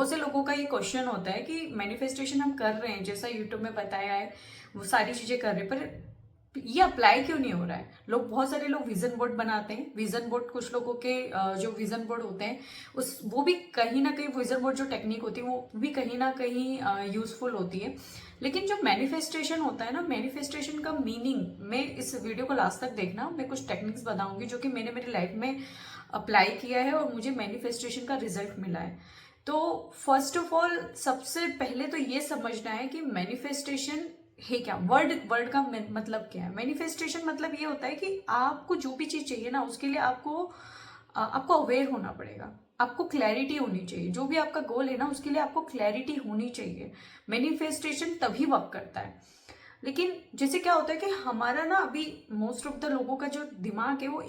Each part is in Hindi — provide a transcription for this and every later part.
बहुत से लोगों का ये क्वेश्चन होता है कि मैनिफेस्टेशन हम कर रहे हैं, जैसा यूट्यूब में बताया है वो सारी चीजें कर रहे हैं, पर ये अप्लाई क्यों नहीं हो रहा है। बहुत सारे लोग विजन बोर्ड बनाते हैं। विजन बोर्ड कुछ लोगों के जो विजन बोर्ड होते हैं उस वो भी कहीं ना कहीं, विजन बोर्ड जो टेक्निक होती है वो भी कहीं ना कहीं यूजफुल होती है। लेकिन जो मैनिफेस्टेशन होता है ना, मैनिफेस्टेशन का मीनिंग, मैं इस वीडियो को लास्ट तक देखना, मैं कुछ टेक्निक्स बताऊंगी जो कि मैंने मेरी लाइफ में अप्लाई किया है और मुझे मैनिफेस्टेशन का रिजल्ट मिला है। तो फर्स्ट ऑफ ऑल सबसे पहले तो ये समझना है कि मैनिफेस्टेशन है क्या। वर्ड का मतलब क्या है। मैनिफेस्टेशन मतलब ये होता है कि आपको जो भी चीज चाहिए ना उसके लिए आपको अवेयर होना पड़ेगा, आपको क्लैरिटी होनी चाहिए। जो भी आपका गोल है ना उसके लिए आपको क्लैरिटी होनी चाहिए। मैनिफेस्टेशन तभी वर्क करता है। लेकिन जैसे क्या होता है कि हमारा ना अभी मोस्ट ऑफ द लोगों का जो दिमाग है वो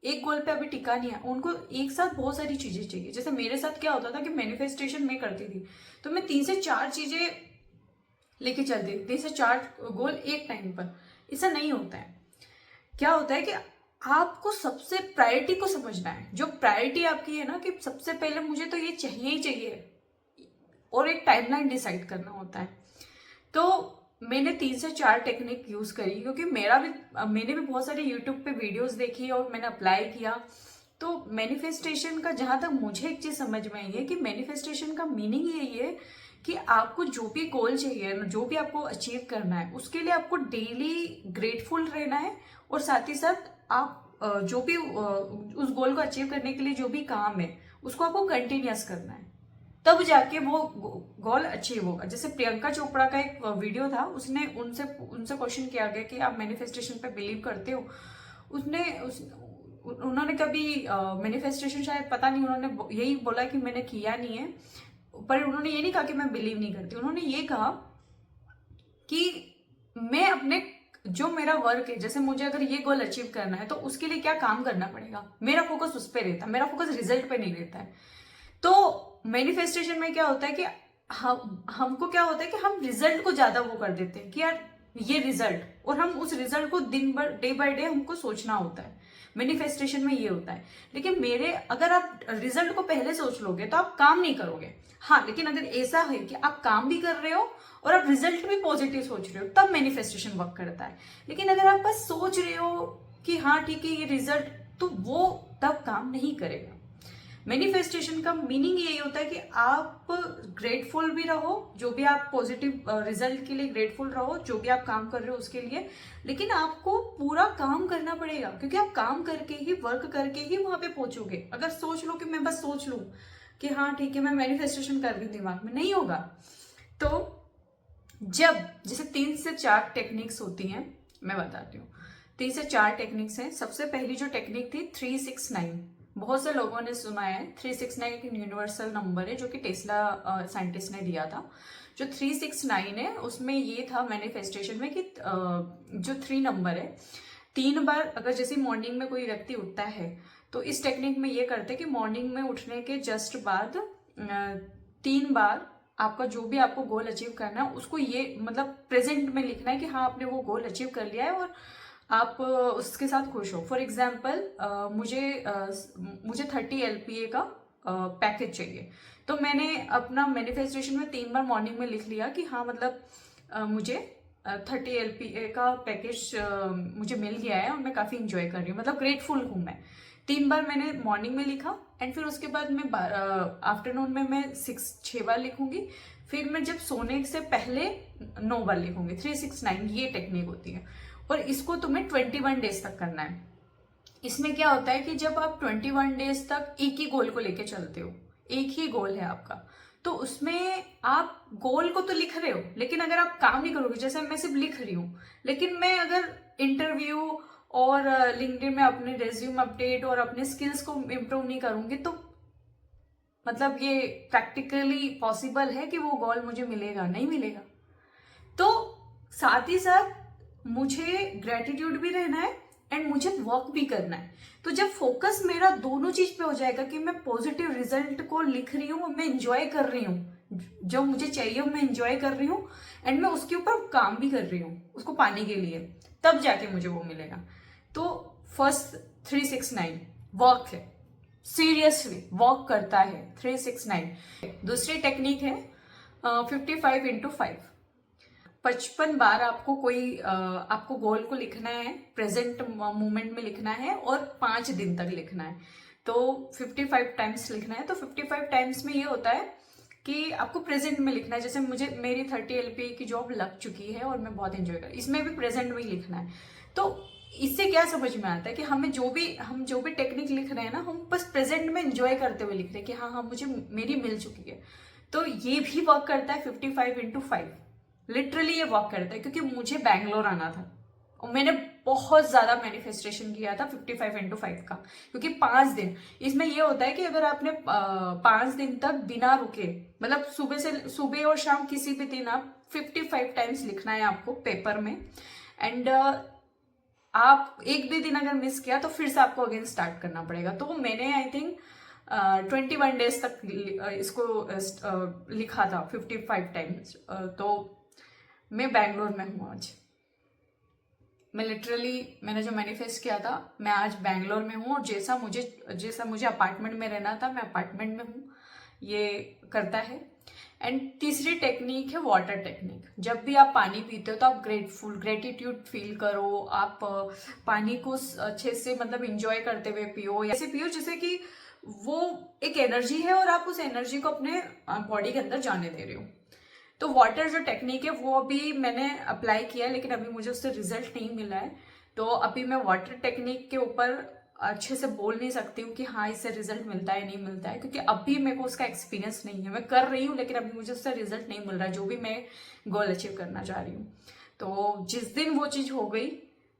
एक गोल पे अभी टिका नहीं है, उनको एक साथ बहुत सारी चीजें चाहिए। जैसे मेरे साथ क्या होता था कि मैनिफेस्टेशन मैं करती थी तो मैं 3 से 4 चीजें लेके चलती, 3 से 4 गोल एक टाइम पर। ऐसा नहीं होता है। क्या होता है कि आपको सबसे प्रायोरिटी को समझना है। जो प्रायोरिटी आपकी है ना, कि सबसे पहले मुझे तो ये चाहिए ही चाहिए, और एक टाइमलाइन डिसाइड करना होता है। तो मैंने 3 से 4 टेक्निक यूज करी, क्योंकि मैंने भी बहुत सारे यूट्यूब पे वीडियोस देखी और मैंने अप्लाई किया। तो मैनिफेस्टेशन का जहां तक मुझे एक चीज समझ में आई है कि मैनिफेस्टेशन का मीनिंग यही है कि आपको जो भी गोल चाहिए, जो भी आपको अचीव करना है, उसके लिए आपको डेली ग्रेटफुल रहना है। और साथ ही साथ आप जो भी उस गोल को अचीव करने के लिए जो भी काम है उसको आपको कंटिन्यूअस करना है, तब जाके वो गोल अचीव होगा। जैसे प्रियंका चोपड़ा का एक वीडियो था, उसने उनसे क्वेश्चन किया गया कि आप मैनिफेस्टेशन पे बिलीव करते हो। उन्होंने कभी मैनिफेस्टेशन, शायद पता नहीं, उन्होंने यही बोला कि मैंने किया नहीं है। पर उन्होंने ये नहीं कहा कि मैं बिलीव नहीं करती, उन्होंने ये कहा कि मैं अपने जो मेरा वर्क है, जैसे मुझे अगर ये गोल अचीव करना है तो उसके लिए क्या काम करना पड़ेगा, मेरा फोकस उस पर रहता है, मेरा फोकस रिजल्ट पे नहीं रहता है। तो मैनिफेस्टेशन में क्या होता है कि हमको क्या होता है कि हम रिजल्ट को ज्यादा वो कर देते हैं कि यार ये रिजल्ट, और हम उस रिजल्ट को डे बाय डे हमको सोचना होता है। मैनिफेस्टेशन में ये होता है। लेकिन अगर आप रिजल्ट को पहले सोच लोगे तो आप काम नहीं करोगे। हाँ, लेकिन अगर ऐसा है कि आप काम भी कर रहे हो और आप रिजल्ट भी पॉजिटिव सोच रहे हो, तब मैनिफेस्टेशन वर्क करता है। लेकिन अगर आप बस सोच रहे हो कि हाँ ठीक है ये रिजल्ट, तो वो तब काम नहीं करेगा। मैनिफेस्टेशन का मीनिंग यही होता है कि आप ग्रेटफुल भी रहो, जो भी आप पॉजिटिव रिजल्ट के लिए ग्रेटफुल रहो, जो भी आप काम कर रहे हो उसके लिए। लेकिन आपको पूरा काम करना पड़ेगा, क्योंकि आप काम करके ही, वर्क करके ही वहां पे पहुंचोगे। अगर सोच लो कि मैं बस सोच लूं कि हाँ ठीक है मैं मैनिफेस्टेशन कर रही हूँ, दिमाग में नहीं होगा। तो जैसे 3 से 4 टेक्निक्स होती हैं, मैं बताती हूँ। 3 से 4 टेक्निक्स हैं। सबसे पहली जो टेक्निक थी 369, बहुत से लोगों ने सुना है। 369 एक यूनिवर्सल नंबर है जो कि टेस्ला साइंटिस्ट ने दिया था। जो 369 है उसमें ये था मैनिफेस्टेशन में कि जो 3 नंबर है, 3 बार अगर जैसे मॉर्निंग में कोई व्यक्ति उठता है तो इस टेक्निक में ये करते हैं कि मॉर्निंग में उठने के जस्ट बाद 3 बार आपका जो भी आपको गोल अचीव करना है उसको ये मतलब प्रेजेंट में लिखना है कि हाँ आपने वो गोल अचीव कर लिया है और आप उसके साथ खुश हो। फॉर एग्जाम्पल मुझे 30 LPA का पैकेज चाहिए, तो मैंने अपना मैनिफेस्टेशन में 3 बार मॉर्निंग में लिख लिया कि हाँ मतलब मुझे 30 LPA का पैकेज मुझे मिल गया है और मैं काफी इंजॉय कर रही हूँ, मतलब ग्रेटफुल हूँ मैं। 3 बार मैंने मॉर्निंग में लिखा एंड फिर उसके बाद मैं आफ्टरनून में मैं 6 बार लिखूंगी। फिर मैं जब सोने से पहले 9 बार लिखूंगी। 369 ये टेक्निक होती है और इसको तुम्हें 21 डेज तक करना है। इसमें क्या होता है कि जब आप 21 डेज तक एक ही गोल को लेके चलते हो, एक ही गोल है आपका, तो उसमें आप गोल को तो लिख रहे हो, लेकिन अगर आप काम नहीं करोगे, जैसे मैं सिर्फ लिख रही हूँ, लेकिन मैं अगर इंटरव्यू और लिंक्डइन में अपने रेज्यूम अपडेट और अपने स्किल्स को इम्प्रूव नहीं करूंगी, तो मतलब ये प्रैक्टिकली पॉसिबल है कि वो गोल मुझे मिलेगा? नहीं मिलेगा। तो साथ ही साथ मुझे ग्रेटिट्यूड भी रहना है एंड मुझे वर्क भी करना है। तो जब फोकस मेरा दोनों चीज पे हो जाएगा कि मैं पॉजिटिव रिजल्ट को लिख रही हूँ, मैं इंजॉय कर रही हूँ, जो मुझे चाहिए मैं इंजॉय कर रही हूँ एंड मैं उसके ऊपर काम भी कर रही हूँ उसको पाने के लिए, तब जाके मुझे वो मिलेगा। तो फर्स्ट 369 वर्क है। सीरियसली वर्क करता है 369। दूसरी टेक्निक है 55x5। 55 बार आपको आपको गोल को लिखना है, प्रेजेंट मोमेंट में लिखना है और 5 दिन तक लिखना है। तो 55 टाइम्स लिखना है। तो 55 टाइम्स में ये होता है कि आपको प्रेजेंट में लिखना है। जैसे मेरी 30 LPA की जॉब लग चुकी है और मैं बहुत एंजॉय कर, इसमें भी प्रेजेंट में ही लिखना है। तो इससे क्या समझ में आता है कि हम जो भी टेक्निक लिख रहे हैं ना, हम बस प्रेजेंट में एंजॉय करते हुए लिख रहे हैं कि हाँ मुझे मेरी मिल चुकी है। तो ये भी वर्क करता है 55x5। लिटरली ये वर्क करता है, क्योंकि मुझे बैंगलोर आना था और मैंने बहुत ज्यादा मैनिफेस्टेशन किया था 55x5 का, क्योंकि 5 दिन। इसमें ये होता है कि अगर आपने 5 दिन तक बिना रुके, मतलब सुबह और शाम किसी भी दिन आप 55 टाइम्स लिखना है आपको पेपर में। एंड आप एक भी दिन अगर मिस किया तो फिर से आपको अगेन स्टार्ट करना पड़ेगा। तो मैंने आई थिंक 21 डेज तक इसको लिखा था 55 टाइम्स। तो मैं बैंगलोर में हूँ आज। मैंने जो मैनिफेस्ट किया था, मैं आज बैंगलोर में हूँ और जैसा मुझे अपार्टमेंट में रहना था, मैं अपार्टमेंट में हूँ। ये करता है। एंड तीसरी टेक्निक है वाटर टेक्निक। जब भी आप पानी पीते हो तो आप ग्रेटिट्यूड फील करो। आप पानी को अच्छे से मतलब इंजॉय करते हुए पियो, ऐसे पियो जैसे कि वो एक एनर्जी है और आप उस एनर्जी को अपने बॉडी के अंदर जाने दे रहे हो। तो वाटर जो टेक्निक है वो अभी मैंने अप्लाई किया, लेकिन अभी मुझे उससे रिजल्ट नहीं मिला है। तो अभी मैं वाटर टेक्निक के ऊपर अच्छे से बोल नहीं सकती हूँ कि हाँ इससे रिजल्ट मिलता है नहीं मिलता है, क्योंकि अभी मेरे को उसका एक्सपीरियंस नहीं है। मैं कर रही हूँ लेकिन अभी मुझे उससे रिजल्ट नहीं मिल रहा है जो भी मैं गोल अचीव करना चाह रही हूँ। तो जिस दिन वो चीज़ हो गई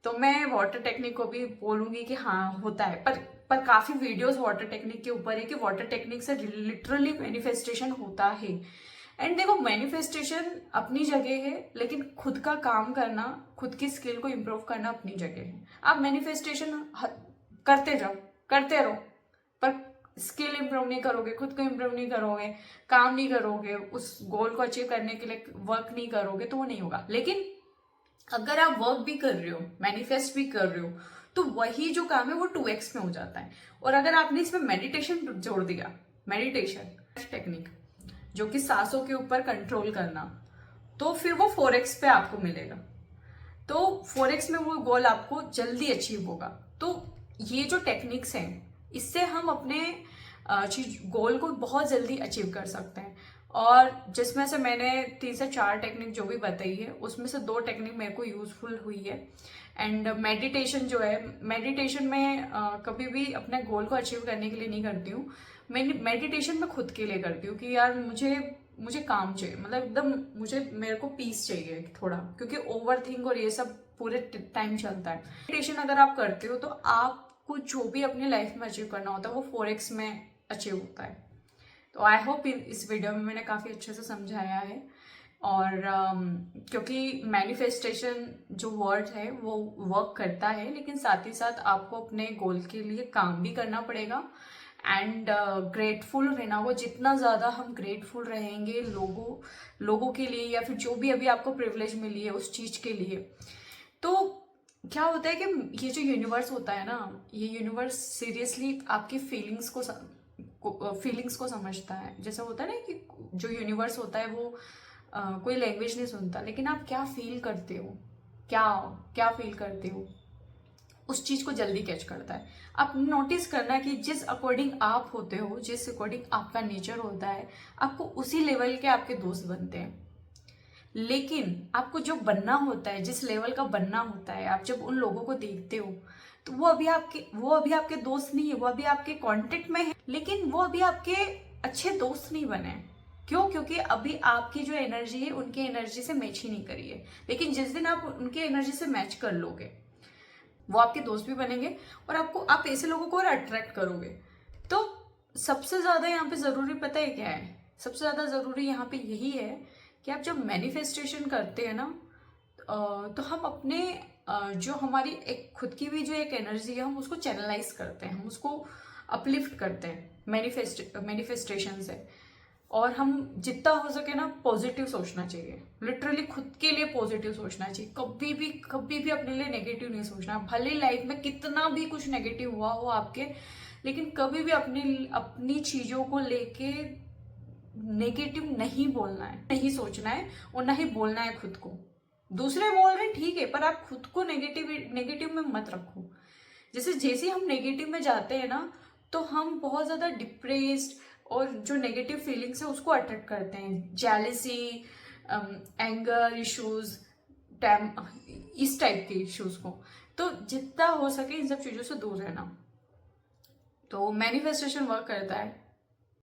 तो मैं वाटर टेक्निक को भी बोलूँगी कि हाँ होता है। पर काफ़ी वीडियोस वाटर टेक्निक के ऊपर है कि वाटर टेक्निक से लिटरली मैनिफेस्टेशन होता है। एंड देखो, मैनिफेस्टेशन अपनी जगह है, लेकिन खुद का काम करना, खुद की स्किल को इम्प्रूव करना अपनी जगह है। आप मैनिफेस्टेशन करते रहो, पर स्किल इम्प्रूव नहीं करोगे, खुद को इम्प्रूव नहीं करोगे, काम नहीं करोगे, उस गोल को अचीव करने के लिए वर्क नहीं करोगे तो वो नहीं होगा। लेकिन अगर आप वर्क भी कर रहे हो, मैनिफेस्ट भी कर रहे हो, तो वही जो काम है वो 2x में हो जाता है। और अगर आपने इसमें मेडिटेशन जोड़ दिया, मेडिटेशन टेक्निक जो कि सांसों के ऊपर कंट्रोल करना, तो फिर वो 4x पे आपको मिलेगा। तो 4x में वो गोल आपको जल्दी अचीव होगा। तो ये जो टेक्निक्स हैं, इससे हम अपने गोल को बहुत जल्दी अचीव कर सकते हैं। और जिसमें से मैंने 3 से 4 टेक्निक जो भी बताई है, उसमें से 2 टेक्निक मेरे को यूजफुल हुई है। एंड मेडिटेशन जो है, मेडिटेशन में कभी भी अपने गोल को अचीव करने के लिए नहीं करती हूँ। मैं मेडिटेशन में खुद के लिए करती हूँ कि यार मुझे काम चाहिए, मतलब एकदम मेरे को पीस चाहिए थोड़ा, क्योंकि ओवर थिंक और ये सब पूरे टाइम चलता है। मेडिटेशन अगर आप करते हो तो आपको जो भी अपनी लाइफ में अचीव करना होता है वो 4x में अचीव होता है। तो आई होप इस वीडियो में मैंने काफ़ी अच्छे से समझाया है। और क्योंकि मैनिफेस्टेशन जो वर्ड है वो वर्क करता है, लेकिन साथ ही साथ आपको अपने गोल के लिए काम भी करना पड़ेगा। एंड ग्रेटफुल रहना होगा। जितना ज़्यादा हम ग्रेटफुल रहेंगे लोगों के लिए, या फिर जो भी अभी आपको प्रिविलेज मिली है उस चीज़ के लिए, तो क्या होता है कि ये जो यूनिवर्स होता है ना, ये यूनिवर्स सीरियसली आपकी फीलिंग्स को समझता है। जैसा होता है ना कि जो यूनिवर्स होता है वो कोई लैंग्वेज नहीं सुनता, लेकिन आप क्या फील करते हो, क्या फील करते हो, उस चीज को जल्दी कैच करता है। आप नोटिस करना कि जिस अकॉर्डिंग आप होते हो, जिस अकॉर्डिंग आपका नेचर होता है, आपको उसी लेवल के आपके दोस्त बनते हैं। लेकिन आपको जो बनना होता है, जिस लेवल का बनना होता है, आप जब उन लोगों को देखते हो तो वो अभी आपके दोस्त नहीं है, वो अभी आपके कांटेक्ट में है, लेकिन वो अभी आपके अच्छे दोस्त नहीं बने। क्यों? क्योंकि अभी आपकी जो एनर्जी है उनकी एनर्जी से मैच ही नहीं करी है। लेकिन जिस दिन आप उनकी एनर्जी से मैच कर लोगे, वो आपके दोस्त भी बनेंगे और आप ऐसे लोगों को और अट्रैक्ट करोगे। तो सबसे ज्यादा यहाँ पे जरूरी पता है क्या है? सबसे ज्यादा जरूरी यहाँ पे यही है कि आप जब मैनिफेस्टेशन करते हैं ना, तो हम अपने जो हमारी एक खुद की भी जो एक एनर्जी है, हम उसको चैनलाइज करते हैं, हम उसको अपलिफ्ट करते हैं मैनिफेस्टेशन से। और हम जितना हो सके ना पॉजिटिव सोचना चाहिए, लिटरली खुद के लिए पॉजिटिव सोचना चाहिए। कभी भी अपने लिए नेगेटिव नहीं सोचना। भले लाइफ में कितना भी कुछ नेगेटिव हुआ हो आपके, लेकिन कभी भी अपनी चीजों को लेके नेगेटिव नहीं बोलना है, नहीं सोचना है और ना ही बोलना है खुद को। दूसरे बोल रहे हैं ठीक है, पर आप खुद को नेगेटिव में मत रखो। जैसे हम नेगेटिव में जाते हैं ना, तो हम बहुत ज्यादा डिप्रेस्ड और जो नेगेटिव फीलिंग्स है उसको अट्रैक्ट करते हैं, जेलिसी, एंगर इश्यूज, इस टाइप के इश्यूज को। तो जितना हो सके इन सब चीजों से दूर रहना। तो मैनिफेस्टेशन वर्क करता है,